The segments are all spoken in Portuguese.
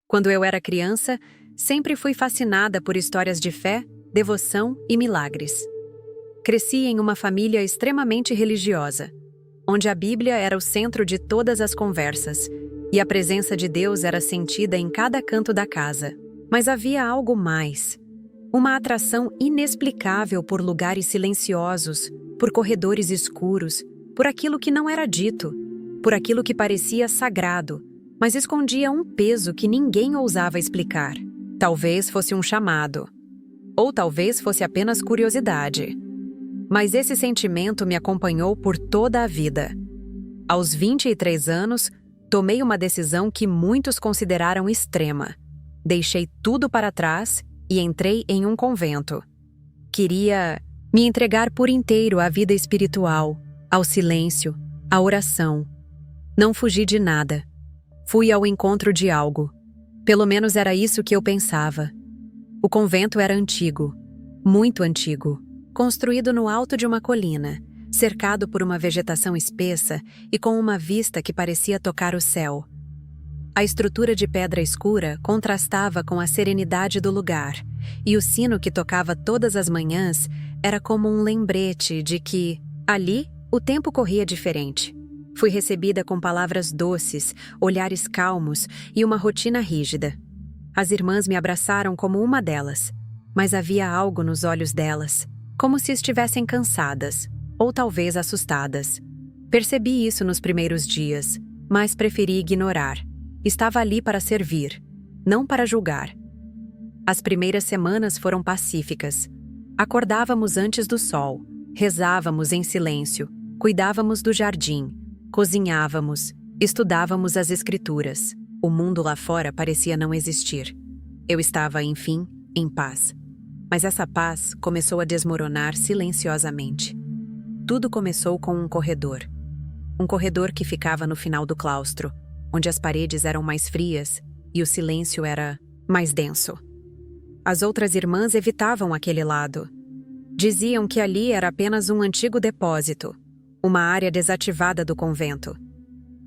Quando eu era criança, sempre fui fascinada por histórias de fé, devoção e milagres. Cresci em uma família extremamente religiosa, onde a Bíblia era o centro de todas as conversas, e a presença de Deus era sentida em cada canto da casa. Mas havia algo mais. Uma atração inexplicável por lugares silenciosos, por corredores escuros, por aquilo que não era dito, por aquilo que parecia sagrado, mas escondia um peso que ninguém ousava explicar. Talvez fosse um chamado, ou talvez fosse apenas curiosidade. Mas esse sentimento me acompanhou por toda a vida. Aos 23 anos, tomei uma decisão que muitos consideraram extrema. Deixei tudo para trás e entrei em um convento. Queria me entregar por inteiro à vida espiritual, ao silêncio, à oração. Não fugi de nada. Fui ao encontro de algo. Pelo menos era isso que eu pensava. O convento era antigo, muito antigo, construído no alto de uma colina, cercado por uma vegetação espessa e com uma vista que parecia tocar o céu. A estrutura de pedra escura contrastava com a serenidade do lugar, e o sino que tocava todas as manhãs era como um lembrete de que, ali, o tempo corria diferente. Fui recebida com palavras doces, olhares calmos e uma rotina rígida. As irmãs me abraçaram como uma delas, mas havia algo nos olhos delas, como se estivessem cansadas, ou talvez assustadas. Percebi isso nos primeiros dias, mas preferi ignorar. Estava ali para servir, não para julgar. As primeiras semanas foram pacíficas. Acordávamos antes do sol, rezávamos em silêncio, cuidávamos do jardim, cozinhávamos, estudávamos as escrituras. O mundo lá fora parecia não existir. Eu estava, enfim, em paz. Mas essa paz começou a desmoronar silenciosamente. Tudo começou com um corredor. Um corredor que ficava no final do claustro, onde as paredes eram mais frias e o silêncio era mais denso. As outras irmãs evitavam aquele lado. Diziam que ali era apenas um antigo depósito, uma área desativada do convento.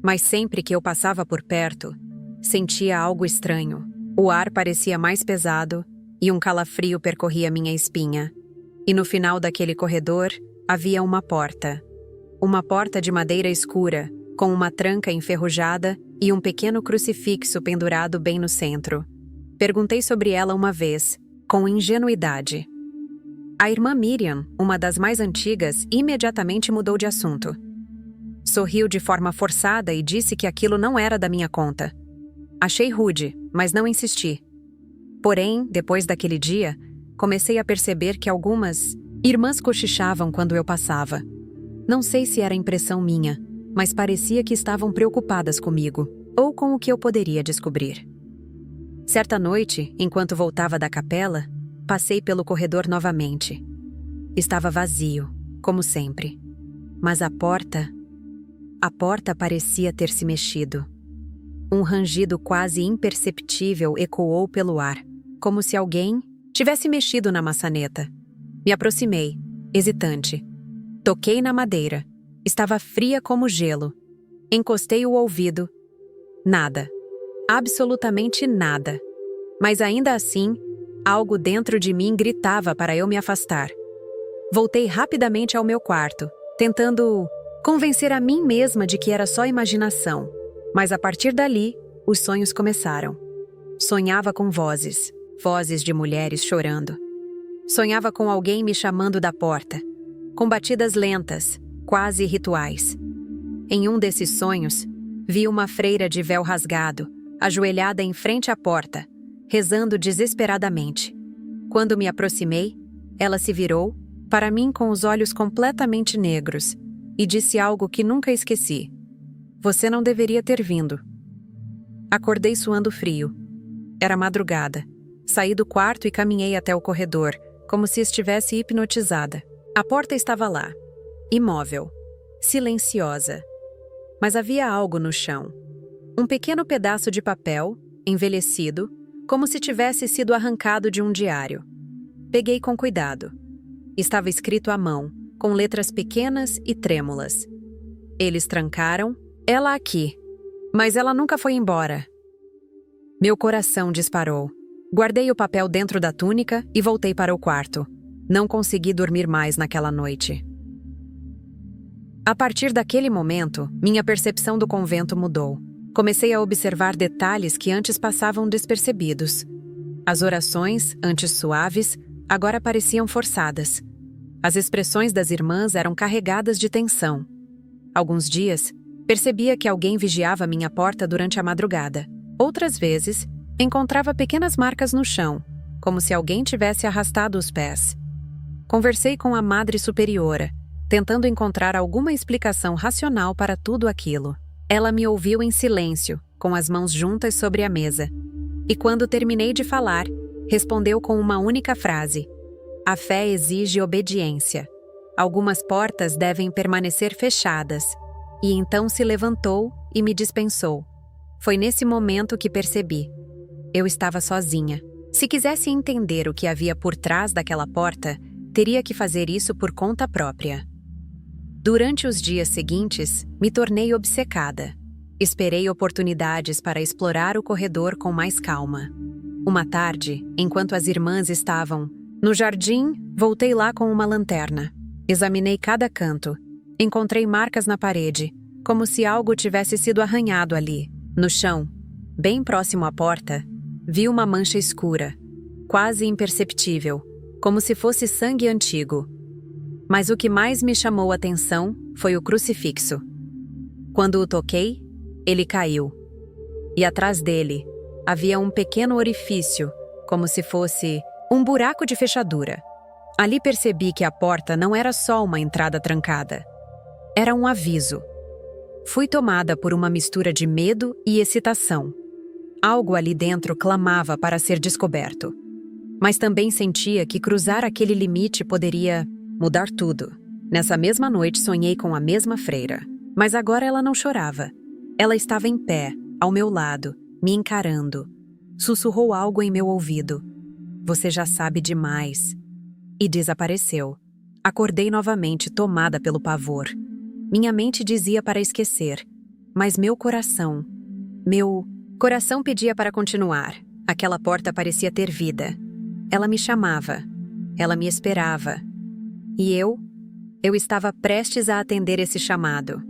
Mas sempre que eu passava por perto, sentia algo estranho. O ar parecia mais pesado e um calafrio percorria minha espinha. E no final daquele corredor havia uma porta. Uma porta de madeira escura, com uma tranca enferrujada e um pequeno crucifixo pendurado bem no centro. Perguntei sobre ela uma vez, com ingenuidade. A irmã Miriam, uma das mais antigas, imediatamente mudou de assunto. Sorriu de forma forçada e disse que aquilo não era da minha conta. Achei rude, mas não insisti. Porém, depois daquele dia, comecei a perceber que algumas irmãs cochichavam quando eu passava. Não sei se era impressão minha, mas parecia que estavam preocupadas comigo, ou com o que eu poderia descobrir. Certa noite, enquanto voltava da capela, passei pelo corredor novamente. Estava vazio, como sempre. Mas a porta parecia ter se mexido. Um rangido quase imperceptível ecoou pelo ar, como se alguém tivesse mexido na maçaneta. Me aproximei, hesitante. Toquei na madeira. Estava fria como gelo. Encostei o ouvido. Nada. Absolutamente nada. Mas ainda assim, algo dentro de mim gritava para eu me afastar. Voltei rapidamente ao meu quarto, tentando convencer a mim mesma de que era só imaginação. Mas a partir dali, os sonhos começaram. Sonhava com vozes de mulheres chorando. Sonhava com alguém me chamando da porta, com batidas lentas, quase rituais. Em um desses sonhos, vi uma freira de véu rasgado, ajoelhada em frente à porta, rezando desesperadamente. Quando me aproximei, ela se virou, para mim com os olhos completamente negros, e disse algo que nunca esqueci. Você não deveria ter vindo. Acordei suando frio. Era madrugada. Saí do quarto e caminhei até o corredor, como se estivesse hipnotizada. A porta estava lá, imóvel, silenciosa. Mas havia algo no chão. Um pequeno pedaço de papel, envelhecido, como se tivesse sido arrancado de um diário. Peguei com cuidado. Estava escrito à mão, com letras pequenas e trêmulas. Eles trancaram, ela aqui, mas ela nunca foi embora. Meu coração disparou. Guardei o papel dentro da túnica e voltei para o quarto. Não consegui dormir mais naquela noite. A partir daquele momento, minha percepção do convento mudou. Comecei a observar detalhes que antes passavam despercebidos. As orações, antes suaves, agora pareciam forçadas. As expressões das irmãs eram carregadas de tensão. Alguns dias, percebia que alguém vigiava minha porta durante a madrugada. Outras vezes, encontrava pequenas marcas no chão, como se alguém tivesse arrastado os pés. Conversei com a Madre Superiora, tentando encontrar alguma explicação racional para tudo aquilo. Ela me ouviu em silêncio, com as mãos juntas sobre a mesa. E quando terminei de falar, respondeu com uma única frase: "A fé exige obediência. Algumas portas devem permanecer fechadas." E então se levantou e me dispensou. Foi nesse momento que percebi. Eu estava sozinha. Se quisesse entender o que havia por trás daquela porta, teria que fazer isso por conta própria. Durante os dias seguintes, me tornei obcecada. Esperei oportunidades para explorar o corredor com mais calma. Uma tarde, enquanto as irmãs estavam no jardim, voltei lá com uma lanterna. Examinei cada canto. Encontrei marcas na parede, como se algo tivesse sido arranhado ali. No chão, bem próximo à porta, vi uma mancha escura, quase imperceptível, como se fosse sangue antigo. Mas o que mais me chamou a atenção foi o crucifixo. Quando o toquei, ele caiu. E atrás dele, havia um pequeno orifício, como se fosse um buraco de fechadura. Ali percebi que a porta não era só uma entrada trancada. Era um aviso. Fui tomada por uma mistura de medo e excitação. Algo ali dentro clamava para ser descoberto. Mas também sentia que cruzar aquele limite poderia mudar tudo. Nessa mesma noite sonhei com a mesma freira. Mas agora ela não chorava. Ela estava em pé, ao meu lado, me encarando. Sussurrou algo em meu ouvido. "Você já sabe demais." E desapareceu. Acordei novamente, tomada pelo pavor. Minha mente dizia para esquecer, mas meu coração pedia para continuar. Aquela porta parecia ter vida. Ela me chamava. Ela me esperava. E eu estava prestes a atender esse chamado.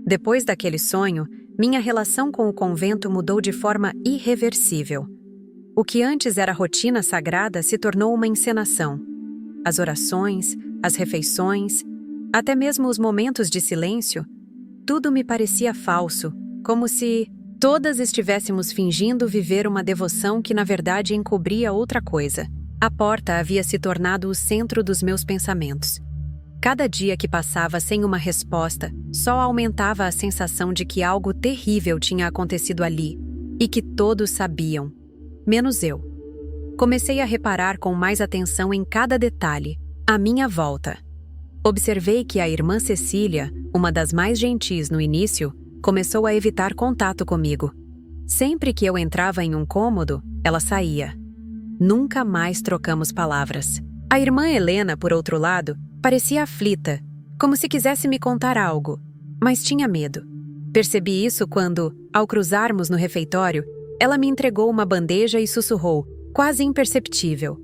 Depois daquele sonho, minha relação com o convento mudou de forma irreversível. O que antes era rotina sagrada se tornou uma encenação. As orações, as refeições, até mesmo os momentos de silêncio, tudo me parecia falso, como se todas estivéssemos fingindo viver uma devoção que na verdade encobria outra coisa. A porta havia se tornado o centro dos meus pensamentos. Cada dia que passava sem uma resposta, só aumentava a sensação de que algo terrível tinha acontecido ali, e que todos sabiam, menos eu. Comecei a reparar com mais atenção em cada detalhe, à minha volta. Observei que a irmã Cecília, uma das mais gentis no início, começou a evitar contato comigo. Sempre que eu entrava em um cômodo, ela saía. Nunca mais trocamos palavras. A irmã Helena, por outro lado, parecia aflita, como se quisesse me contar algo, mas tinha medo. Percebi isso quando, ao cruzarmos no refeitório, ela me entregou uma bandeja e sussurrou, quase imperceptível: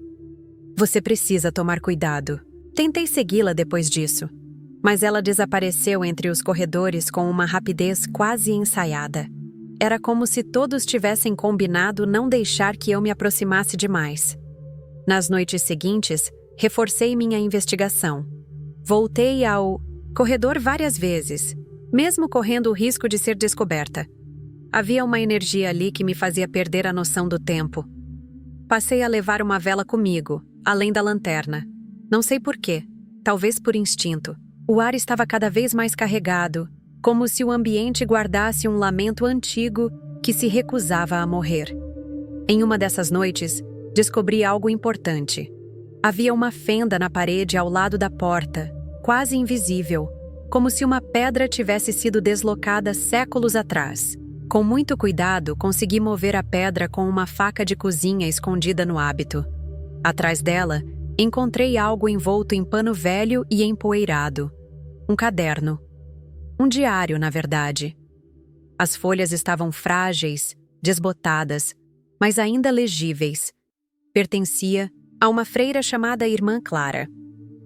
"Você precisa tomar cuidado." Tentei segui-la depois disso, mas ela desapareceu entre os corredores com uma rapidez quase ensaiada. Era como se todos tivessem combinado não deixar que eu me aproximasse demais. Nas noites seguintes, reforcei minha investigação. Voltei ao corredor várias vezes, mesmo correndo o risco de ser descoberta. Havia uma energia ali que me fazia perder a noção do tempo. Passei a levar uma vela comigo, além da lanterna. Não sei por quê, talvez por instinto. O ar estava cada vez mais carregado, como se o ambiente guardasse um lamento antigo que se recusava a morrer. Em uma dessas noites, descobri algo importante. Havia uma fenda na parede ao lado da porta, quase invisível, como se uma pedra tivesse sido deslocada séculos atrás. Com muito cuidado, consegui mover a pedra com uma faca de cozinha escondida no hábito. Atrás dela, encontrei algo envolto em pano velho e empoeirado. Um caderno. Um diário, na verdade. As folhas estavam frágeis, desbotadas, mas ainda legíveis. Pertencia a uma freira chamada Irmã Clara.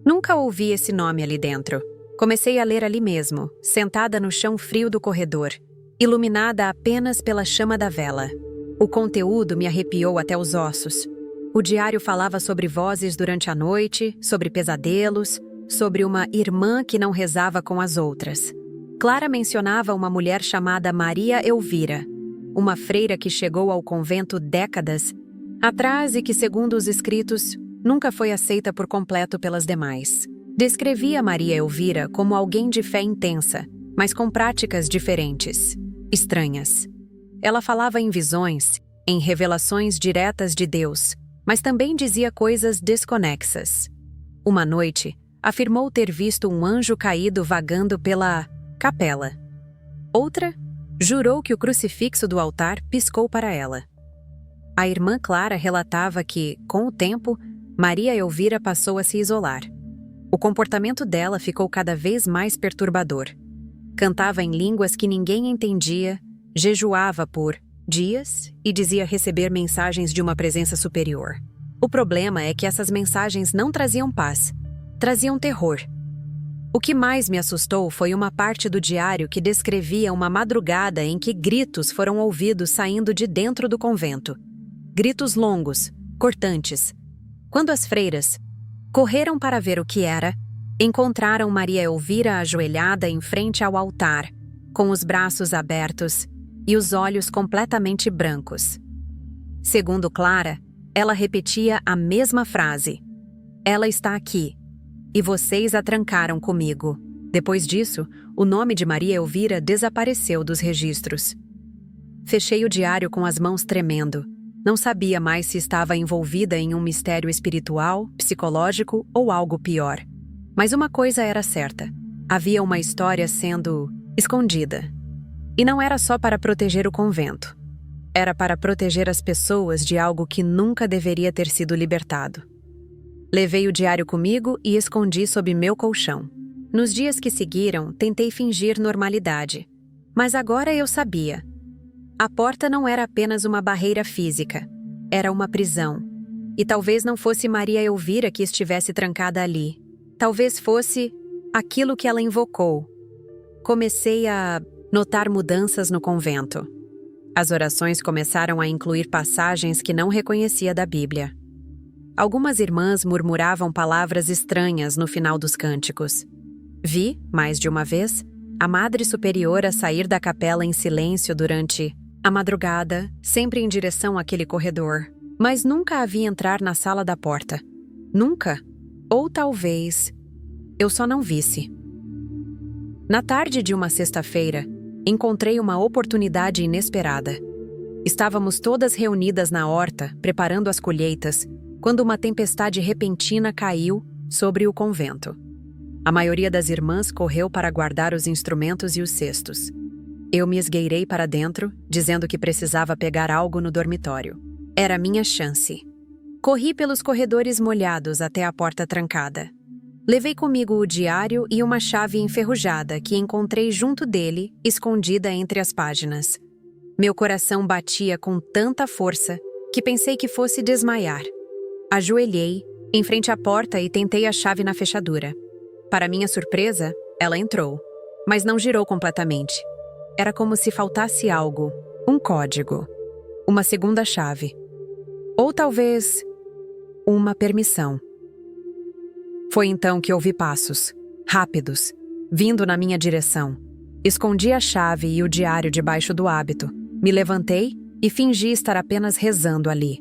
Nunca ouvi esse nome ali dentro. Comecei a ler ali mesmo, sentada no chão frio do corredor, iluminada apenas pela chama da vela. O conteúdo me arrepiou até os ossos. O diário falava sobre vozes durante a noite, sobre pesadelos, sobre uma irmã que não rezava com as outras. Clara mencionava uma mulher chamada Maria Elvira, uma freira que chegou ao convento décadas atrás e que, segundo os escritos, nunca foi aceita por completo pelas demais. Descrevia Maria Elvira como alguém de fé intensa, mas com práticas diferentes, estranhas. Ela falava em visões, em revelações diretas de Deus, mas também dizia coisas desconexas. Uma noite, afirmou ter visto um anjo caído vagando pela capela. Outra, jurou que o crucifixo do altar piscou para ela. A irmã Clara relatava que, com o tempo, Maria Elvira passou a se isolar. O comportamento dela ficou cada vez mais perturbador. Cantava em línguas que ninguém entendia, jejuava por dias e dizia receber mensagens de uma presença superior. O problema é que essas mensagens não traziam paz, traziam terror. O que mais me assustou foi uma parte do diário que descrevia uma madrugada em que gritos foram ouvidos saindo de dentro do convento. Gritos longos, cortantes. Quando as freiras correram para ver o que era, encontraram Maria Elvira ajoelhada em frente ao altar, com os braços abertos e os olhos completamente brancos. Segundo Clara, ela repetia a mesma frase: "Ela está aqui, e vocês a trancaram comigo." Depois disso, o nome de Maria Elvira desapareceu dos registros. Fechei o diário com as mãos tremendo. Não sabia mais se estava envolvida em um mistério espiritual, psicológico ou algo pior. Mas uma coisa era certa: havia uma história sendo escondida. E não era só para proteger o convento. Era para proteger as pessoas de algo que nunca deveria ter sido libertado. Levei o diário comigo e escondi sob meu colchão. Nos dias que seguiram, tentei fingir normalidade. Mas agora eu sabia. A porta não era apenas uma barreira física. Era uma prisão. E talvez não fosse Maria Elvira que estivesse trancada ali. Talvez fosse aquilo que ela invocou. Comecei a notar mudanças no convento. As orações começaram a incluir passagens que não reconhecia da Bíblia. Algumas irmãs murmuravam palavras estranhas no final dos cânticos. Vi, mais de uma vez, a Madre Superiora sair da capela em silêncio durante a madrugada, sempre em direção àquele corredor, mas nunca a vi entrar na sala da porta. Nunca. Ou talvez eu só não visse. Na tarde de uma sexta-feira, encontrei uma oportunidade inesperada. Estávamos todas reunidas na horta, preparando as colheitas, quando uma tempestade repentina caiu sobre o convento. A maioria das irmãs correu para guardar os instrumentos e os cestos. Eu me esgueirei para dentro, dizendo que precisava pegar algo no dormitório. Era minha chance. Corri pelos corredores molhados até a porta trancada. Levei comigo o diário e uma chave enferrujada que encontrei junto dele, escondida entre as páginas. Meu coração batia com tanta força que pensei que fosse desmaiar. Ajoelhei, em frente à porta e tentei a chave na fechadura. Para minha surpresa, ela entrou, mas não girou completamente. Era como se faltasse algo, um código, uma segunda chave. Ou talvez, uma permissão. Foi então que ouvi passos, rápidos, vindo na minha direção. Escondi a chave e o diário debaixo do hábito. Me levantei e fingi estar apenas rezando ali.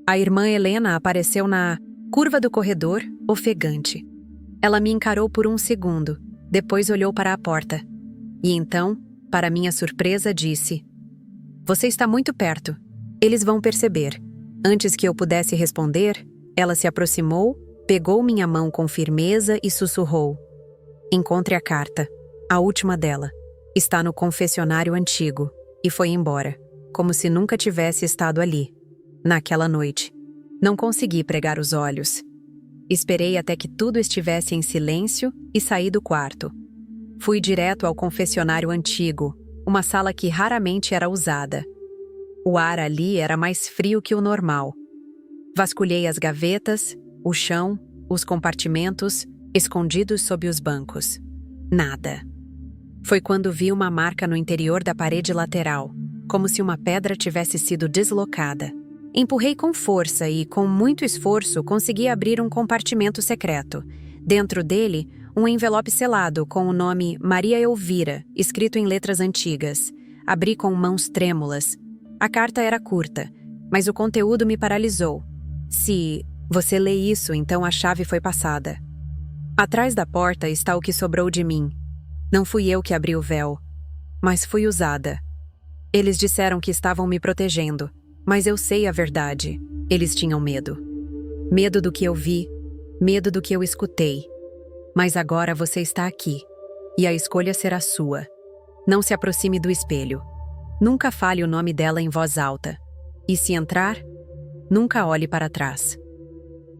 A irmã Helena apareceu na curva do corredor, ofegante. Ela me encarou por um segundo, depois olhou para a porta. E então, para minha surpresa, disse: "Você está muito perto. Eles vão perceber." Antes que eu pudesse responder, ela se aproximou, pegou minha mão com firmeza e sussurrou: "Encontre a carta, a última dela. Está no confessionário antigo." E foi embora, como se nunca tivesse estado ali. Naquela noite, não consegui pregar os olhos. Esperei até que tudo estivesse em silêncio e saí do quarto. Fui direto ao confessionário antigo, uma sala que raramente era usada. O ar ali era mais frio que o normal. Vasculhei as gavetas, o chão, os compartimentos, escondidos sob os bancos. Nada. Foi quando vi uma marca no interior da parede lateral, como se uma pedra tivesse sido deslocada. Empurrei com força e, com muito esforço, consegui abrir um compartimento secreto. Dentro dele, um envelope selado com o nome Maria Elvira, escrito em letras antigas. Abri com mãos trêmulas. A carta era curta, mas o conteúdo me paralisou. Se você lê isso, então a chave foi passada. Atrás da porta está o que sobrou de mim. Não fui eu que abri o véu, mas fui usada. Eles disseram que estavam me protegendo, mas eu sei a verdade. Eles tinham medo. Medo do que eu vi, medo do que eu escutei. Mas agora você está aqui, e a escolha será sua. Não se aproxime do espelho. Nunca fale o nome dela em voz alta. E se entrar, nunca olhe para trás.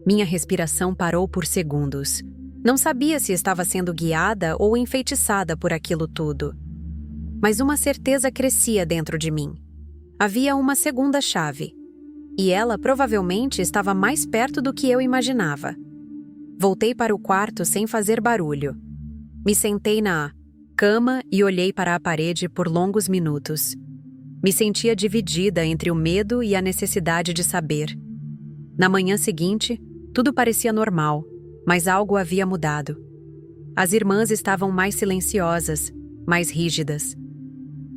Minha respiração parou por segundos. Não sabia se estava sendo guiada ou enfeitiçada por aquilo tudo. Mas uma certeza crescia dentro de mim. Havia uma segunda chave. E ela provavelmente estava mais perto do que eu imaginava. Voltei para o quarto sem fazer barulho. Me sentei na cama e olhei para a parede por longos minutos. Me sentia dividida entre o medo e a necessidade de saber. Na manhã seguinte, tudo parecia normal, mas algo havia mudado. As irmãs estavam mais silenciosas, mais rígidas.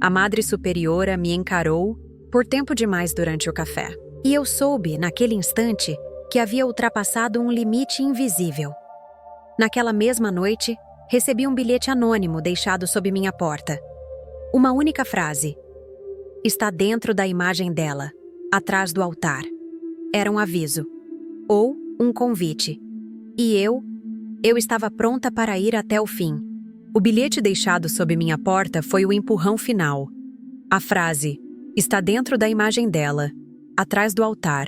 A Madre Superiora me encarou por tempo demais durante o café. E eu soube, naquele instante, que havia ultrapassado um limite invisível. Naquela mesma noite, recebi um bilhete anônimo deixado sob minha porta. Uma única frase. Está dentro da imagem dela, atrás do altar. Era um aviso. Ou um convite. E eu estava pronta para ir até o fim. O bilhete deixado sob minha porta foi o empurrão final. A frase, está dentro da imagem dela, atrás do altar.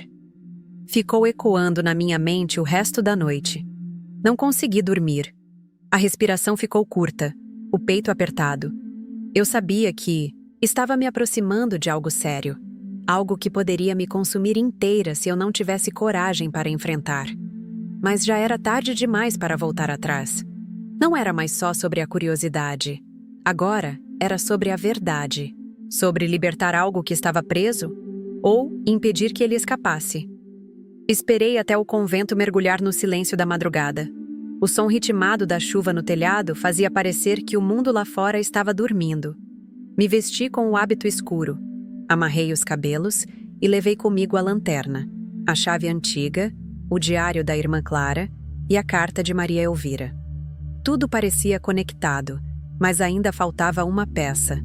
Ficou ecoando na minha mente o resto da noite. Não consegui dormir. A respiração ficou curta, o peito apertado. Eu sabia que estava me aproximando de algo sério. Algo que poderia me consumir inteira se eu não tivesse coragem para enfrentar. Mas já era tarde demais para voltar atrás. Não era mais só sobre a curiosidade. Agora era sobre a verdade. Sobre libertar algo que estava preso ou impedir que ele escapasse. Esperei até o convento mergulhar no silêncio da madrugada. O som ritmado da chuva no telhado fazia parecer que o mundo lá fora estava dormindo. Me vesti com o hábito escuro. Amarrei os cabelos e levei comigo a lanterna, a chave antiga, o diário da irmã Clara e a carta de Maria Elvira. Tudo parecia conectado, mas ainda faltava uma peça.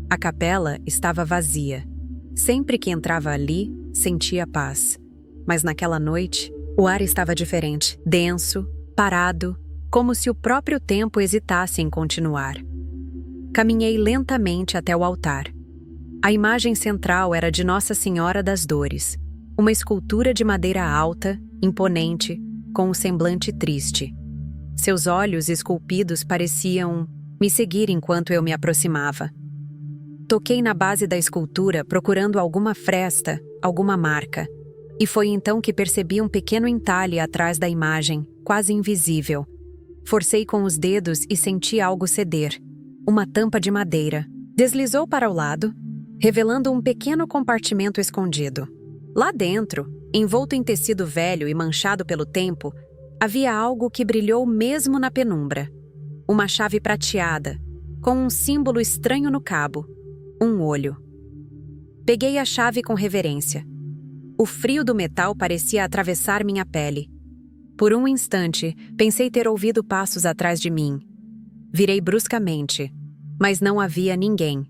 A capela estava vazia. Sempre que entrava ali, sentia paz. Mas naquela noite, o ar estava diferente, denso, parado, como se o próprio tempo hesitasse em continuar. Caminhei lentamente até o altar. A imagem central era de Nossa Senhora das Dores, uma escultura de madeira alta, imponente, com um semblante triste. Seus olhos esculpidos pareciam me seguir enquanto eu me aproximava. Toquei na base da escultura procurando alguma fresta, alguma marca, e foi então que percebi um pequeno entalhe atrás da imagem, quase invisível. Forcei com os dedos e senti algo ceder. Uma tampa de madeira. Deslizou para o lado, revelando um pequeno compartimento escondido. Lá dentro, envolto em tecido velho e manchado pelo tempo, havia algo que brilhou mesmo na penumbra. Uma chave prateada, com um símbolo estranho no cabo. Um olho. Peguei a chave com reverência. O frio do metal parecia atravessar minha pele. Por um instante, pensei ter ouvido passos atrás de mim. Virei bruscamente, mas não havia ninguém.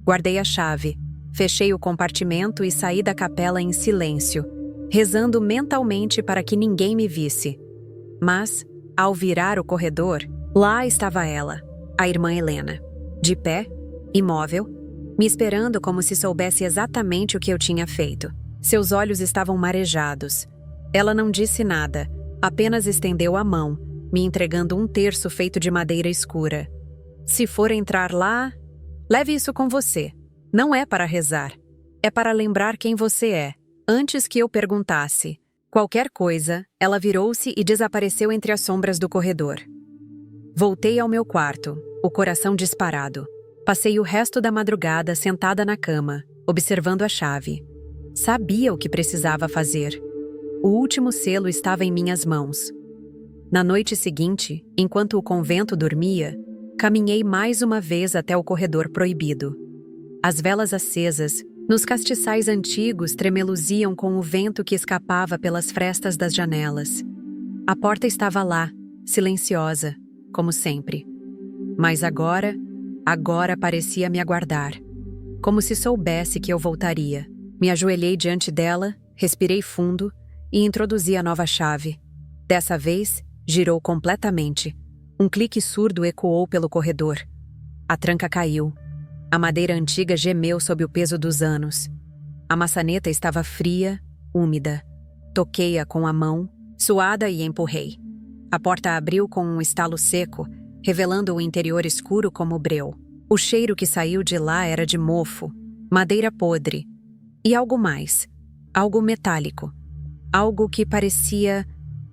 Guardei a chave, fechei o compartimento e saí da capela em silêncio, rezando mentalmente para que ninguém me visse. Mas, ao virar o corredor, lá estava ela, a irmã Helena, de pé, imóvel, me esperando como se soubesse exatamente o que eu tinha feito. Seus olhos estavam marejados. Ela não disse nada, apenas estendeu a mão, me entregando um terço feito de madeira escura. Se for entrar lá, leve isso com você. Não é para rezar. é para lembrar quem você é. Antes que eu perguntasse qualquer coisa, ela virou-se e desapareceu entre as sombras do corredor. Voltei ao meu quarto, o coração disparado. Passei o resto da madrugada sentada na cama, observando a chave. Sabia o que precisava fazer. O último selo estava em minhas mãos. Na noite seguinte, enquanto o convento dormia, caminhei mais uma vez até o corredor proibido. As velas acesas, nos castiçais antigos, tremeluziam com o vento que escapava pelas frestas das janelas. A porta estava lá, silenciosa, como sempre. Mas agora parecia me aguardar, como se soubesse que eu voltaria. Me ajoelhei diante dela, respirei fundo e introduzi a nova chave. Dessa vez, girou completamente. Um clique surdo ecoou pelo corredor. A tranca caiu. A madeira antiga gemeu sob o peso dos anos. A maçaneta estava fria, úmida. Toquei-a com a mão, suada, e empurrei. A porta abriu com um estalo seco, revelando o interior escuro como breu. O cheiro que saiu de lá era de mofo, madeira podre e algo mais, algo metálico, algo que parecia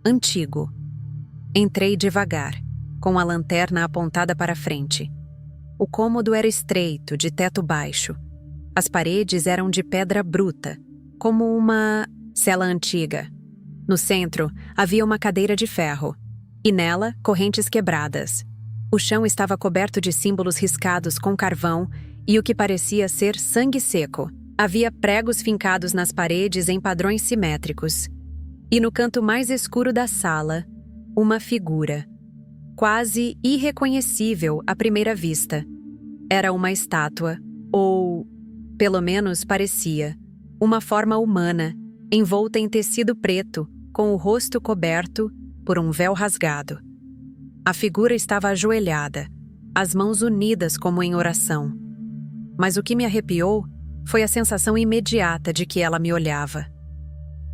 antigo. Entrei devagar, com a lanterna apontada para frente. O cômodo era estreito, de teto baixo. As paredes eram de pedra bruta, como uma cela antiga. No centro, havia uma cadeira de ferro, e nela, correntes quebradas. O chão estava coberto de símbolos riscados com carvão e o que parecia ser sangue seco. Havia pregos fincados nas paredes em padrões simétricos. E no canto mais escuro da sala, uma figura, quase irreconhecível à primeira vista. Era uma estátua, ou, pelo menos parecia, uma forma humana, envolta em tecido preto, com o rosto coberto por um véu rasgado. A figura estava ajoelhada, as mãos unidas como em oração. Mas o que me arrepiou foi a sensação imediata de que ela me olhava.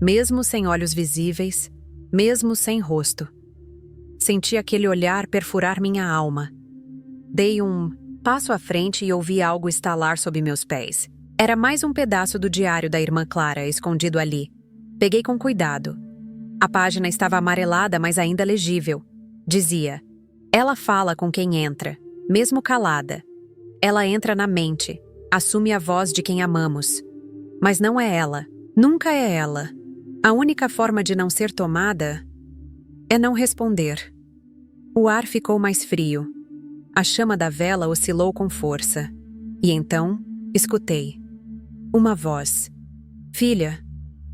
Mesmo sem olhos visíveis, mesmo sem rosto. Senti aquele olhar perfurar minha alma. Dei um passo à frente e ouvi algo estalar sob meus pés. Era mais um pedaço do diário da irmã Clara, escondido ali. Peguei com cuidado. A página estava amarelada, mas ainda legível. Dizia: ela fala com quem entra, mesmo calada. Ela entra na mente, assume a voz de quem amamos. Mas não é ela, nunca é ela. A única forma de não ser tomada é não responder. O ar ficou mais frio. A chama da vela oscilou com força. E então, escutei. Uma voz. Filha,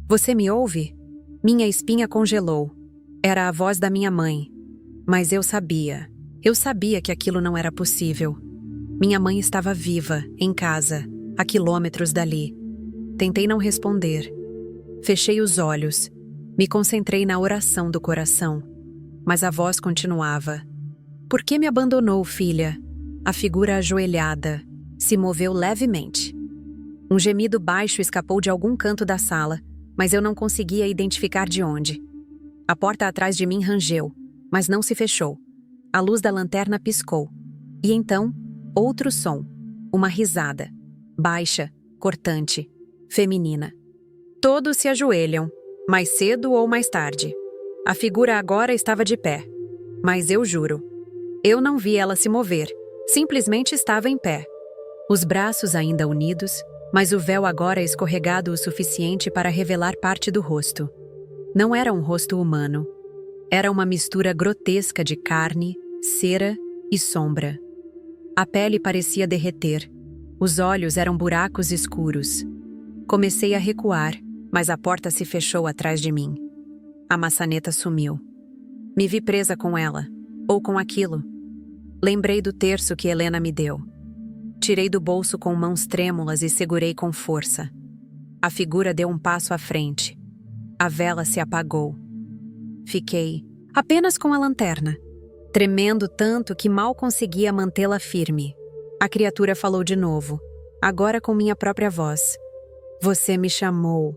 você me ouve? Minha espinha congelou. Era a voz da minha mãe. Mas eu sabia que aquilo não era possível. Minha mãe estava viva, em casa, a quilômetros dali. Tentei não responder. Fechei os olhos. Me concentrei na oração do coração. Mas a voz continuava. Por que me abandonou, filha? A figura ajoelhada se moveu levemente. Um gemido baixo escapou de algum canto da sala, mas eu não conseguia identificar de onde. A porta atrás de mim rangeu, mas não se fechou. A luz da lanterna piscou. E então, outro som. Uma risada. Baixa, cortante, feminina. Todos se ajoelham, mais cedo ou mais tarde. A figura agora estava de pé. Mas eu juro, eu não vi ela se mover. Simplesmente estava em pé. Os braços ainda unidos, mas o véu agora escorregado o suficiente para revelar parte do rosto. Não era um rosto humano. Era uma mistura grotesca de carne, cera e sombra. A pele parecia derreter. Os olhos eram buracos escuros. Comecei a recuar, mas a porta se fechou atrás de mim. A maçaneta sumiu. Me vi presa com ela, ou com aquilo. Lembrei do terço que Helena me deu. Tirei do bolso com mãos trêmulas e segurei com força. A figura deu um passo à frente. A vela se apagou. Fiquei apenas com a lanterna, tremendo tanto que mal conseguia mantê-la firme. A criatura falou de novo, agora com minha própria voz. Você me chamou.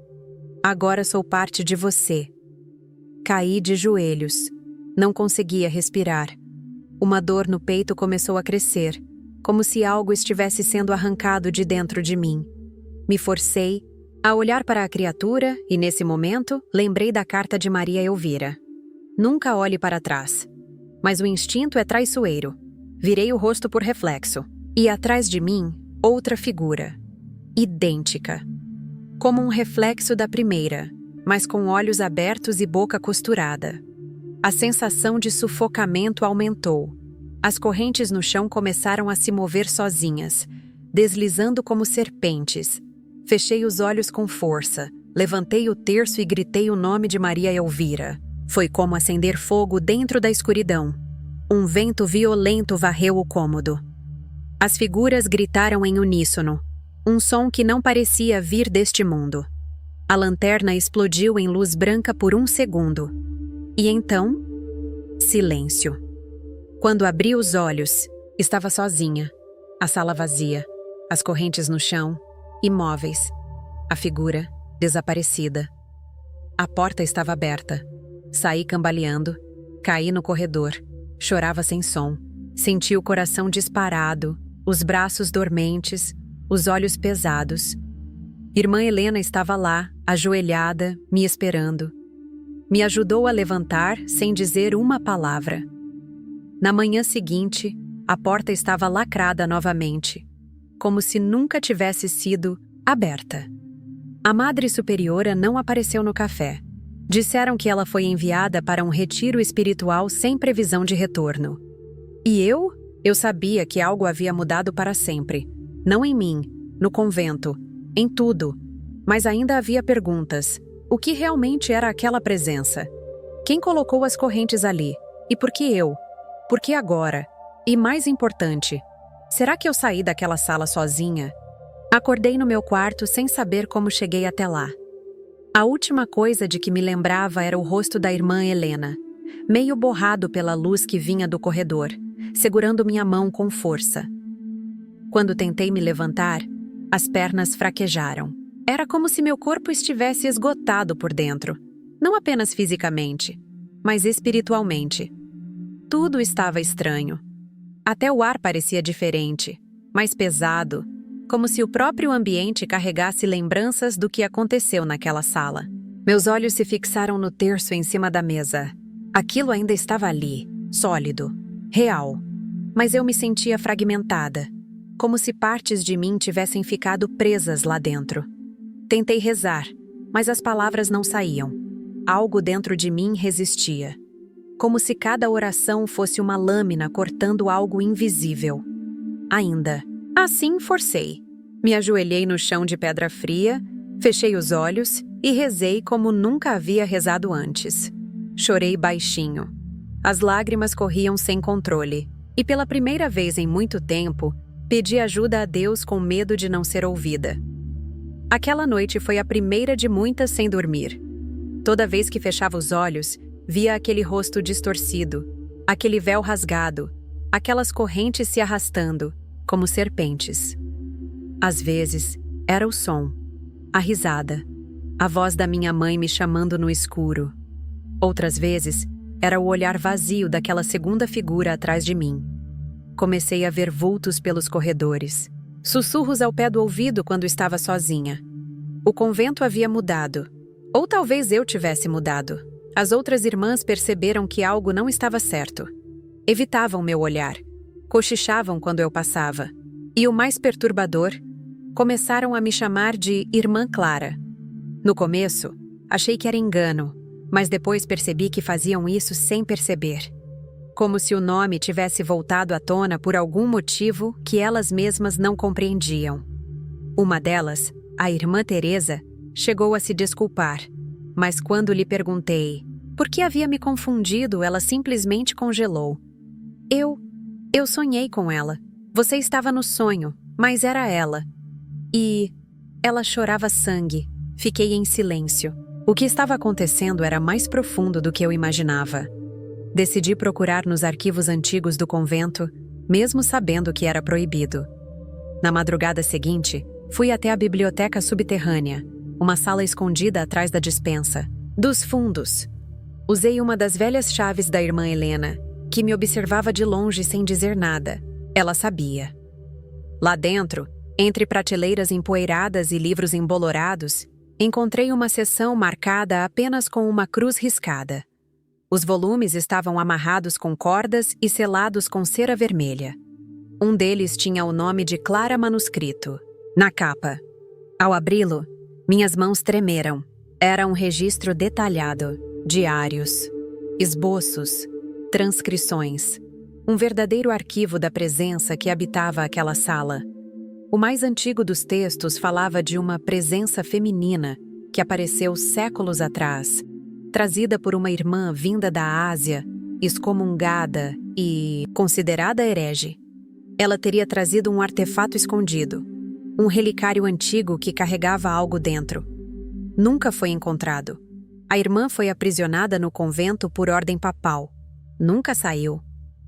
Agora sou parte de você. Caí de joelhos. Não conseguia respirar. Uma dor no peito começou a crescer, como se algo estivesse sendo arrancado de dentro de mim. Me forcei a olhar para a criatura e, nesse momento, lembrei da carta de Maria Elvira. Nunca olhe para trás. Mas o instinto é traiçoeiro. Virei o rosto por reflexo. E atrás de mim, outra figura. Idêntica. Como um reflexo da primeira, mas com olhos abertos e boca costurada. A sensação de sufocamento aumentou. As correntes no chão começaram a se mover sozinhas, deslizando como serpentes. Fechei os olhos com força, levantei o terço e gritei o nome de Maria Elvira. Foi como acender fogo dentro da escuridão. Um vento violento varreu o cômodo. As figuras gritaram em uníssono, um som que não parecia vir deste mundo. A lanterna explodiu em luz branca por um segundo. E então, silêncio. Quando abri os olhos, estava sozinha. A sala vazia, as correntes no chão, imóveis. A figura, desaparecida. A porta estava aberta. Saí cambaleando, caí no corredor. Chorava sem som. Senti o coração disparado, os braços dormentes, os olhos pesados. Irmã Helena estava lá, ajoelhada, me esperando. Me ajudou a levantar sem dizer uma palavra. Na manhã seguinte, a porta estava lacrada novamente, como se nunca tivesse sido aberta. A Madre Superiora não apareceu no café. Disseram que ela foi enviada para um retiro espiritual sem previsão de retorno. E eu? Eu sabia que algo havia mudado para sempre. Não em mim, no convento, em tudo. Mas ainda havia perguntas. O que realmente era aquela presença? Quem colocou as correntes ali? E por que eu? Por que agora? E mais importante, será que eu saí daquela sala sozinha? Acordei no meu quarto sem saber como cheguei até lá. A última coisa de que me lembrava era o rosto da irmã Helena, meio borrado pela luz que vinha do corredor, segurando minha mão com força. Quando tentei me levantar, as pernas fraquejaram. Era como se meu corpo estivesse esgotado por dentro, não apenas fisicamente, mas espiritualmente. Tudo estava estranho. Até o ar parecia diferente, mais pesado, como se o próprio ambiente carregasse lembranças do que aconteceu naquela sala. Meus olhos se fixaram no terço em cima da mesa. Aquilo ainda estava ali, sólido, real. Mas eu me sentia fragmentada, como se partes de mim tivessem ficado presas lá dentro. Tentei rezar, mas as palavras não saíam. Algo dentro de mim resistia. Como se cada oração fosse uma lâmina cortando algo invisível. Ainda. Assim forcei. Me ajoelhei no chão de pedra fria, fechei os olhos e rezei como nunca havia rezado antes. Chorei baixinho. As lágrimas corriam sem controle, e pela primeira vez em muito tempo, pedi ajuda a Deus com medo de não ser ouvida. Aquela noite foi a primeira de muitas sem dormir. Toda vez que fechava os olhos, via aquele rosto distorcido, aquele véu rasgado, aquelas correntes se arrastando, como serpentes. Às vezes, era o som, a risada, a voz da minha mãe me chamando no escuro. Outras vezes, era o olhar vazio daquela segunda figura atrás de mim. Comecei a ver vultos pelos corredores, sussurros ao pé do ouvido quando estava sozinha. O convento havia mudado, ou talvez eu tivesse mudado. As outras irmãs perceberam que algo não estava certo. Evitavam meu olhar. Cochichavam quando eu passava. E o mais perturbador, começaram a me chamar de Irmã Clara. No começo, achei que era engano, mas depois percebi que faziam isso sem perceber. Como se o nome tivesse voltado à tona por algum motivo que elas mesmas não compreendiam. Uma delas, a Irmã Teresa, chegou a se desculpar, mas quando lhe perguntei por que havia me confundido, ela simplesmente congelou. Eu sonhei com ela. Você estava no sonho, mas era ela. E ela chorava sangue. Fiquei em silêncio. O que estava acontecendo era mais profundo do que eu imaginava. Decidi procurar nos arquivos antigos do convento, mesmo sabendo que era proibido. Na madrugada seguinte, fui até a biblioteca subterrânea, uma sala escondida atrás da despensa, dos fundos. Usei uma das velhas chaves da irmã Helena, que me observava de longe sem dizer nada. Ela sabia. Lá dentro, Entre prateleiras empoeiradas e livros embolorados, encontrei uma seção marcada apenas com uma cruz riscada. Os volumes estavam amarrados com cordas e selados com cera vermelha. Um deles tinha o nome de Clara manuscrito, na capa. Ao abri-lo, minhas mãos tremeram. Era um registro detalhado, diários, esboços, transcrições. Um verdadeiro arquivo da presença que habitava aquela sala. O mais antigo dos textos falava de uma presença feminina que apareceu séculos atrás, trazida por uma irmã vinda da Ásia, excomungada e considerada herege. Ela teria trazido um artefato escondido, um relicário antigo que carregava algo dentro. Nunca foi encontrado. A irmã foi aprisionada no convento por ordem papal. Nunca saiu.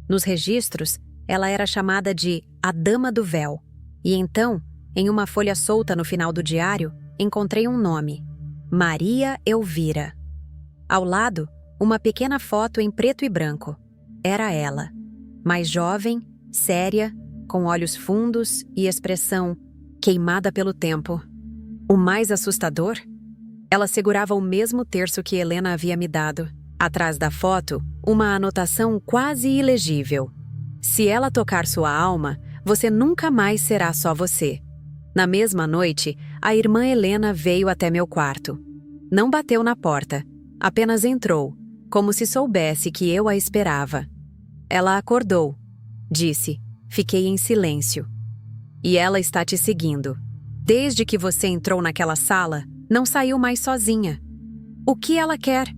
Nos registros, ela era chamada de a Dama do Véu. E então, em uma folha solta no final do diário, encontrei um nome: Maria Elvira. Ao lado, uma pequena foto em preto e branco. Era ela, mais jovem, séria, com olhos fundos e expressão queimada pelo tempo. O mais assustador? Ela segurava o mesmo terço que Helena havia me dado. Atrás da foto, uma anotação quase ilegível. Se ela tocar sua alma, você nunca mais será só você. Na mesma noite, a irmã Helena veio até meu quarto. Não bateu na porta, apenas entrou, como se soubesse que eu a esperava. Ela acordou, disse. Fiquei em silêncio. E ela está te seguindo. Desde que você entrou naquela sala, não saiu mais sozinha. O que ela quer?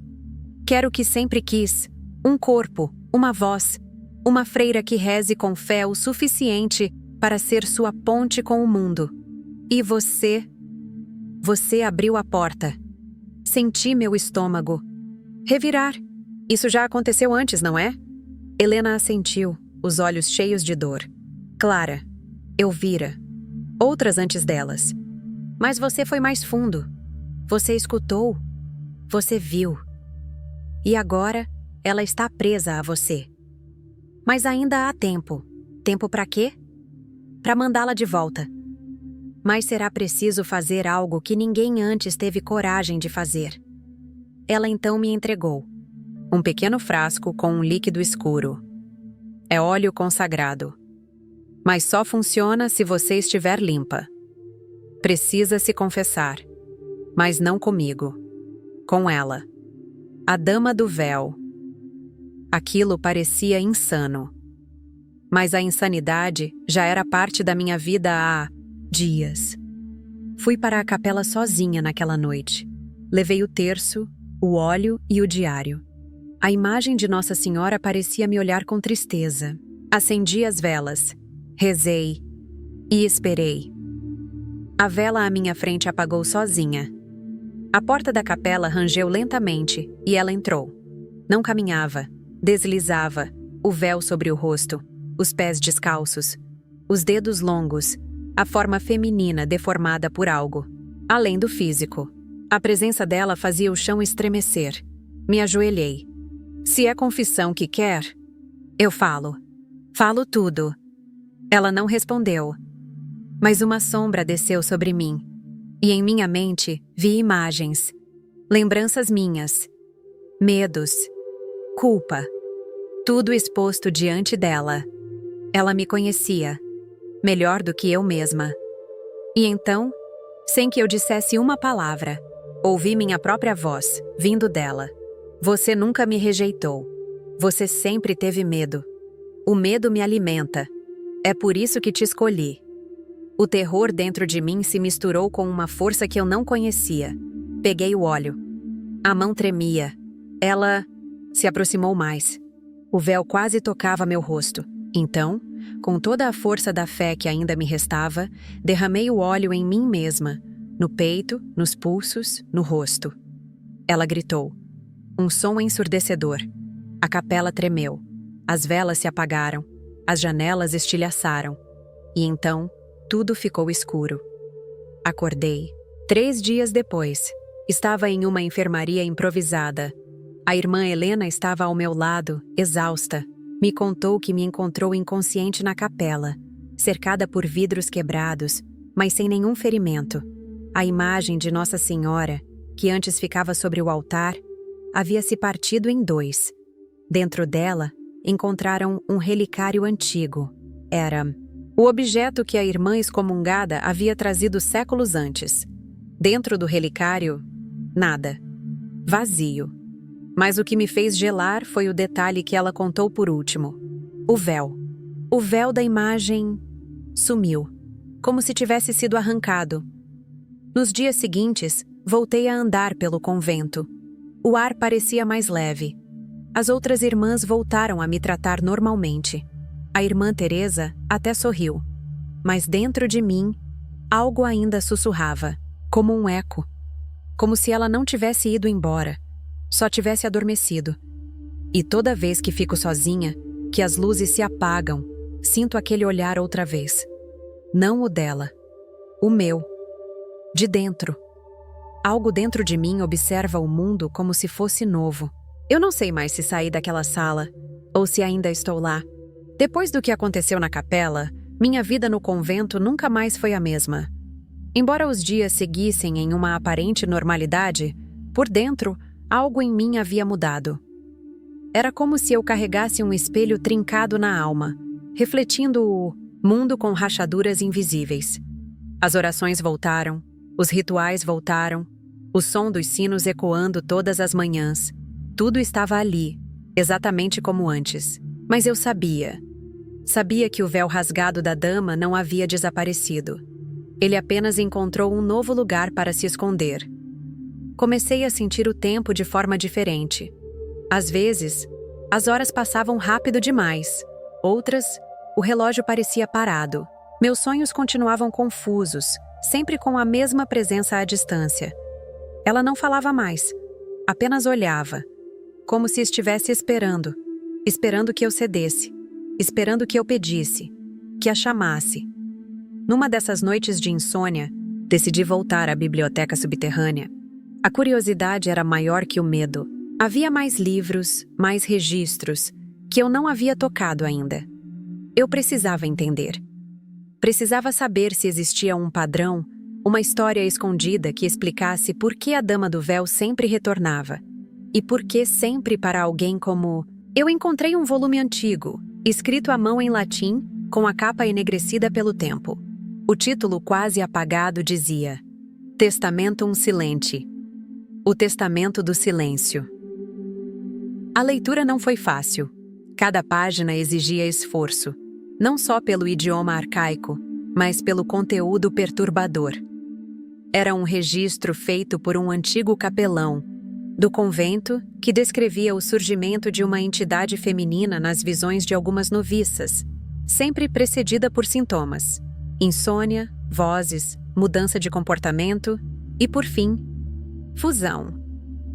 Quer o que sempre quis: um corpo, uma voz, uma freira que reze com fé o suficiente para ser sua ponte com o mundo. E você? Você abriu a porta. Senti meu estômago revirar. Isso já aconteceu antes, não é? Helena assentiu, os olhos cheios de dor. Clara, Elvira. Outras antes delas. Mas você foi mais fundo. Você escutou. Você viu. E agora, ela está presa a você. Mas ainda há tempo. Tempo para quê? Para mandá-la de volta. Mas será preciso fazer algo que ninguém antes teve coragem de fazer. Ela então me entregou um pequeno frasco com um líquido escuro. É óleo consagrado. Mas só funciona se você estiver limpa. Precisa se confessar. Mas não comigo. Com ela. A Dama do Véu. Aquilo parecia insano. Mas a insanidade já era parte da minha vida há dias. Fui para a capela sozinha naquela noite. Levei o terço, o óleo e o diário. A imagem de Nossa Senhora parecia me olhar com tristeza. Acendi as velas. Rezei. E esperei. A vela à minha frente apagou sozinha. A porta da capela rangeu lentamente e ela entrou. Não caminhava. Deslizava, o véu sobre o rosto, os pés descalços, os dedos longos, a forma feminina deformada por algo, além do físico. A presença dela fazia o chão estremecer. Me ajoelhei. Se é confissão que quer, eu falo. Falo tudo. Ela não respondeu. Mas uma sombra desceu sobre mim. E em minha mente vi imagens, lembranças minhas, medos, culpa. Tudo exposto diante dela. Ela me conhecia, melhor do que eu mesma. E então, sem que eu dissesse uma palavra, ouvi minha própria voz, vindo dela. Você nunca me rejeitou. Você sempre teve medo. O medo me alimenta. É por isso que te escolhi. O terror dentro de mim se misturou com uma força que eu não conhecia. Peguei o óleo. A mão tremia. Ela se aproximou mais. O véu quase tocava meu rosto. Então, com toda a força da fé que ainda me restava, derramei o óleo em mim mesma, no peito, nos pulsos, no rosto. Ela gritou. Um som ensurdecedor. A capela tremeu. As velas se apagaram. As janelas estilhaçaram. E então, tudo ficou escuro. Acordei. 3 dias depois, estava em uma enfermaria improvisada. A irmã Helena estava ao meu lado, exausta. Me contou que me encontrou inconsciente na capela, cercada por vidros quebrados, mas sem nenhum ferimento. A imagem de Nossa Senhora, que antes ficava sobre o altar, havia se partido em dois. Dentro dela, encontraram um relicário antigo. Era o objeto que a irmã excomungada havia trazido séculos antes. Dentro do relicário, nada. Vazio. Mas o que me fez gelar foi o detalhe que ela contou por último. O véu. O véu da imagem sumiu, como se tivesse sido arrancado. Nos dias seguintes, voltei a andar pelo convento. O ar parecia mais leve. As outras irmãs voltaram a me tratar normalmente. A irmã Teresa até sorriu. Mas dentro de mim, algo ainda sussurrava, como um eco. Como se ela não tivesse ido embora, só tivesse adormecido. E toda vez que fico sozinha, que as luzes se apagam, sinto aquele olhar outra vez. Não o dela. O meu. De dentro. Algo dentro de mim observa o mundo como se fosse novo. Eu não sei mais se saí daquela sala, ou se ainda estou lá. Depois do que aconteceu na capela, minha vida no convento nunca mais foi a mesma. Embora os dias seguissem em uma aparente normalidade, por dentro, algo em mim havia mudado. Era como se eu carregasse um espelho trincado na alma, refletindo o mundo com rachaduras invisíveis. As orações voltaram, os rituais voltaram, o som dos sinos ecoando todas as manhãs. Tudo estava ali, exatamente como antes. Mas eu sabia. Sabia que o véu rasgado da dama não havia desaparecido. Ele apenas encontrou um novo lugar para se esconder. Comecei a sentir o tempo de forma diferente. Às vezes, as horas passavam rápido demais. Outras, o relógio parecia parado. Meus sonhos continuavam confusos, sempre com a mesma presença à distância. Ela não falava mais, apenas olhava, como se estivesse esperando que eu cedesse, esperando que eu pedisse, que a chamasse. Numa dessas noites de insônia, decidi voltar à biblioteca subterrânea. A curiosidade era maior que o medo. Havia mais livros, mais registros, que eu não havia tocado ainda. Eu precisava entender. Precisava saber se existia um padrão, uma história escondida que explicasse por que a Dama do Véu sempre retornava. E por que sempre para alguém como... Eu encontrei um volume antigo, escrito à mão em latim, com a capa enegrecida pelo tempo. O título quase apagado dizia: Testamentum Silenti. O Testamento do Silêncio. A leitura não foi fácil. Cada página exigia esforço, não só pelo idioma arcaico, mas pelo conteúdo perturbador. Era um registro feito por um antigo capelão do convento que descrevia o surgimento de uma entidade feminina nas visões de algumas noviças, sempre precedida por sintomas: insônia, vozes, mudança de comportamento e, por fim, fusão.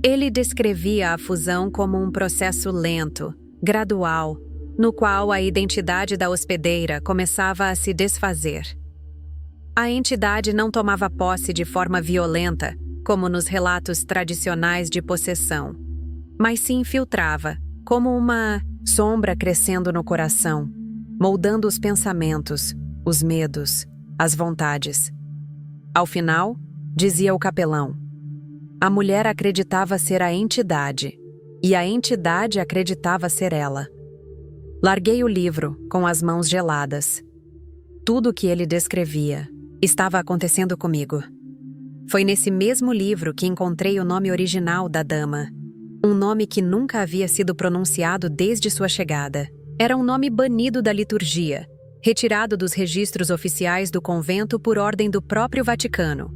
Ele descrevia a fusão como um processo lento, gradual, no qual a identidade da hospedeira começava a se desfazer. A entidade não tomava posse de forma violenta, como nos relatos tradicionais de possessão, mas se infiltrava, como uma sombra crescendo no coração, moldando os pensamentos, os medos, as vontades. Ao final, dizia o capelão, a mulher acreditava ser a entidade, e a entidade acreditava ser ela. Larguei o livro, com as mãos geladas. Tudo o que ele descrevia estava acontecendo comigo. Foi nesse mesmo livro que encontrei o nome original da dama. Um nome que nunca havia sido pronunciado desde sua chegada. Era um nome banido da liturgia, retirado dos registros oficiais do convento por ordem do próprio Vaticano.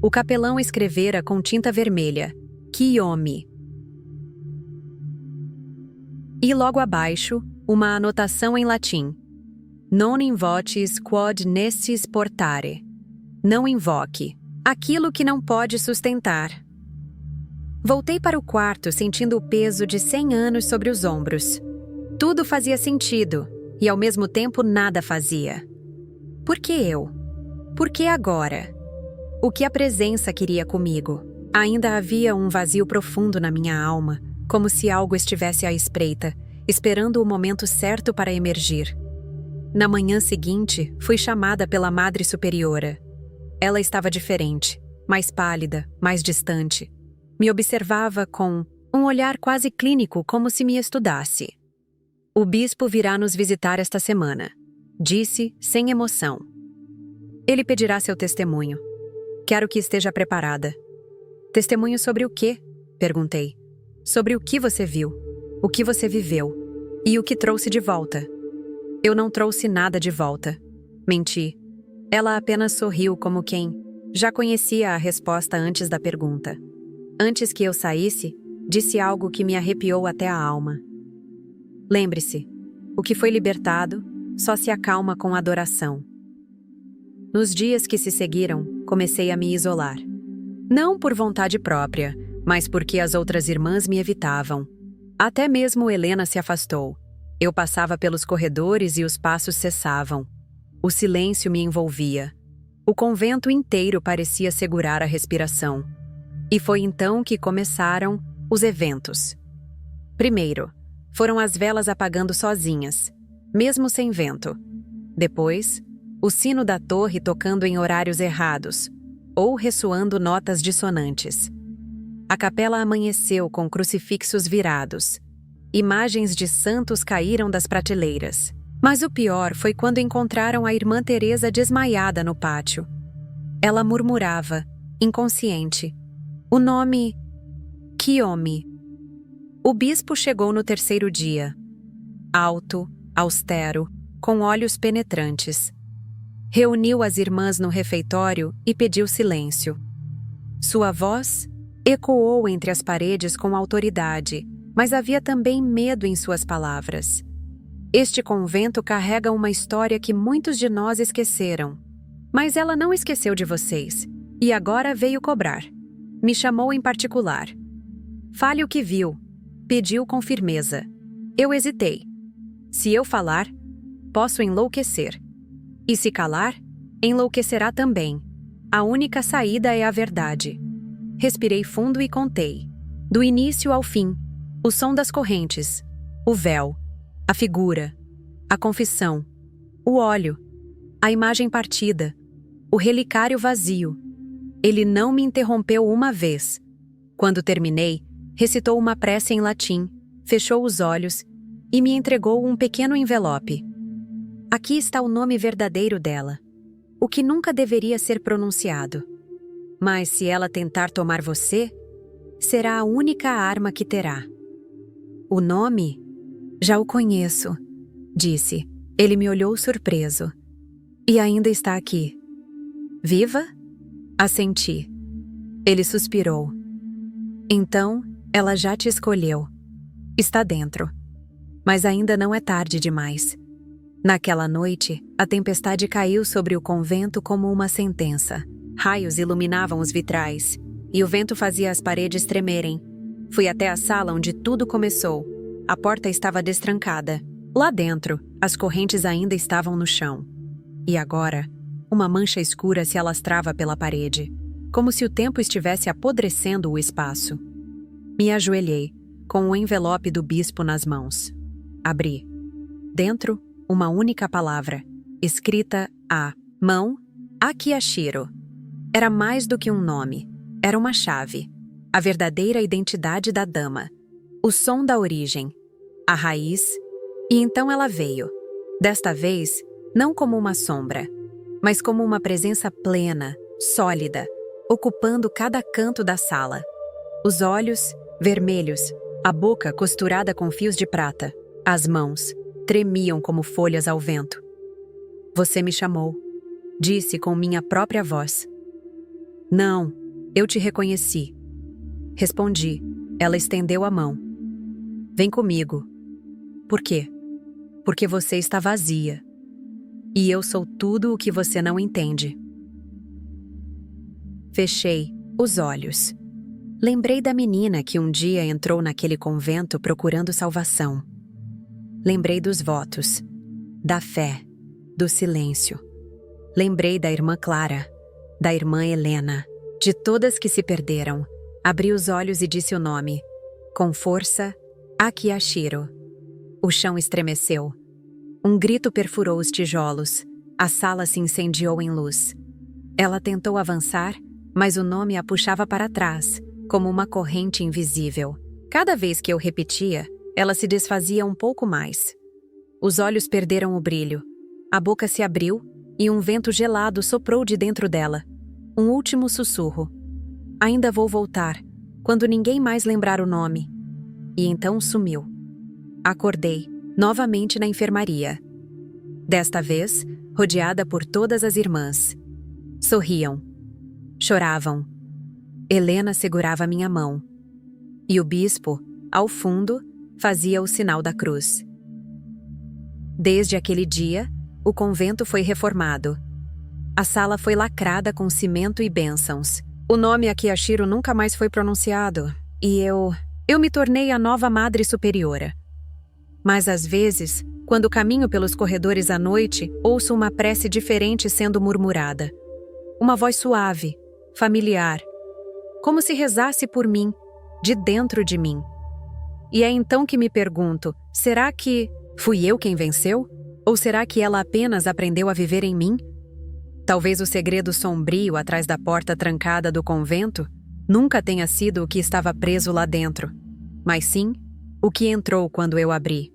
O capelão escrevera com tinta vermelha, Chiome. E logo abaixo, uma anotação em latim. Non invocis quod nescis portare. Não invoque aquilo que não pode sustentar. Voltei para o quarto sentindo o peso de 100 anos sobre os ombros. Tudo fazia sentido, e ao mesmo tempo nada fazia. Por que eu? Por que agora? O que a presença queria comigo? Ainda havia um vazio profundo na minha alma, como se algo estivesse à espreita, esperando o momento certo para emergir. Na manhã seguinte, fui chamada pela Madre Superiora. Ela estava diferente, mais pálida, mais distante. Me observava com um olhar quase clínico, como se me estudasse. O bispo virá nos visitar esta semana, disse sem emoção. Ele pedirá seu testemunho. Quero que esteja preparada. Testemunho sobre o quê? Perguntei. Sobre o que você viu, o que você viveu e o que trouxe de volta. Eu não trouxe nada de volta. Menti. Ela apenas sorriu como quem já conhecia a resposta antes da pergunta. Antes que eu saísse, disse algo que me arrepiou até a alma. Lembre-se, o que foi libertado só se acalma com adoração. Nos dias que se seguiram, comecei a me isolar. Não por vontade própria, mas porque as outras irmãs me evitavam. Até mesmo Helena se afastou. Eu passava pelos corredores e os passos cessavam. O silêncio me envolvia. O convento inteiro parecia segurar a respiração. E foi então que começaram os eventos. Primeiro, foram as velas apagando sozinhas, mesmo sem vento. Depois, o sino da torre tocando em horários errados, ou ressoando notas dissonantes. A capela amanheceu com crucifixos virados. Imagens de santos caíram das prateleiras. Mas o pior foi quando encontraram a irmã Teresa desmaiada no pátio. Ela murmurava, inconsciente. O nome... Quiomi. O bispo chegou no terceiro dia. Alto, austero, com olhos penetrantes. Reuniu as irmãs no refeitório e pediu silêncio. Sua voz ecoou entre as paredes com autoridade, mas havia também medo em suas palavras. Este convento carrega uma história que muitos de nós esqueceram. Mas ela não esqueceu de vocês, e agora veio cobrar. Me chamou em particular. Fale o que viu, pediu com firmeza. Eu hesitei. Se eu falar, posso enlouquecer. E se calar, enlouquecerá também. A única saída é a verdade. Respirei fundo e contei. Do início ao fim, o som das correntes, o véu, a figura, a confissão, o óleo, a imagem partida, o relicário vazio. Ele não me interrompeu uma vez. Quando terminei, recitou uma prece em latim, fechou os olhos e me entregou um pequeno envelope. Aqui está o nome verdadeiro dela, o que nunca deveria ser pronunciado. Mas se ela tentar tomar você, será a única arma que terá. O nome? Já o conheço, disse. Ele me olhou surpreso. E ainda está aqui. Viva? Assenti. Ele suspirou. Então, ela já te escolheu. Está dentro. Mas ainda não é tarde demais. Naquela noite, a tempestade caiu sobre o convento como uma sentença. Raios iluminavam os vitrais, e o vento fazia as paredes tremerem. Fui até a sala onde tudo começou. A porta estava destrancada. Lá dentro, as correntes ainda estavam no chão. E agora, uma mancha escura se alastrava pela parede, como se o tempo estivesse apodrecendo o espaço. Me ajoelhei, com o envelope do bispo nas mãos. Abri. Dentro, uma única palavra, escrita à mão, Akiashiro. Era mais do que um nome, era uma chave, a verdadeira identidade da dama, o som da origem, a raiz, e então ela veio. Desta vez, não como uma sombra, mas como uma presença plena, sólida, ocupando cada canto da sala. Os olhos, vermelhos, a boca costurada com fios de prata, as mãos tremiam como folhas ao vento. Você me chamou, disse com minha própria voz. Não, eu te reconheci. Respondi. Ela estendeu a mão. Vem comigo. Por quê? Porque você está vazia. E eu sou tudo o que você não entende. Fechei os olhos. Lembrei da menina que um dia entrou naquele convento procurando salvação. Lembrei dos votos, da fé, do silêncio. Lembrei da irmã Clara, da irmã Helena, de todas que se perderam. Abri os olhos e disse o nome. Com força, Akiashiro. O chão estremeceu. Um grito perfurou os tijolos. A sala se incendiou em luz. Ela tentou avançar, mas o nome a puxava para trás, como uma corrente invisível. Cada vez que eu repetia, ela se desfazia um pouco mais. Os olhos perderam o brilho, a boca se abriu e um vento gelado soprou de dentro dela. Um último sussurro. Ainda vou voltar, quando ninguém mais lembrar o nome. E então sumiu. Acordei, novamente na enfermaria. Desta vez, rodeada por todas as irmãs. Sorriam. Choravam. Helena segurava minha mão. E o bispo, ao fundo, fazia o sinal da cruz. Desde aquele dia, o convento foi reformado. A sala foi lacrada com cimento e bênçãos. O nome Akiyashiro nunca mais foi pronunciado. E eu me tornei a nova Madre Superiora. Mas às vezes, quando caminho pelos corredores à noite, ouço uma prece diferente sendo murmurada. Uma voz suave, familiar, como se rezasse por mim, de dentro de mim. E é então que me pergunto, será que fui eu quem venceu? Ou será que ela apenas aprendeu a viver em mim? Talvez o segredo sombrio atrás da porta trancada do convento nunca tenha sido o que estava preso lá dentro, mas sim o que entrou quando eu abri.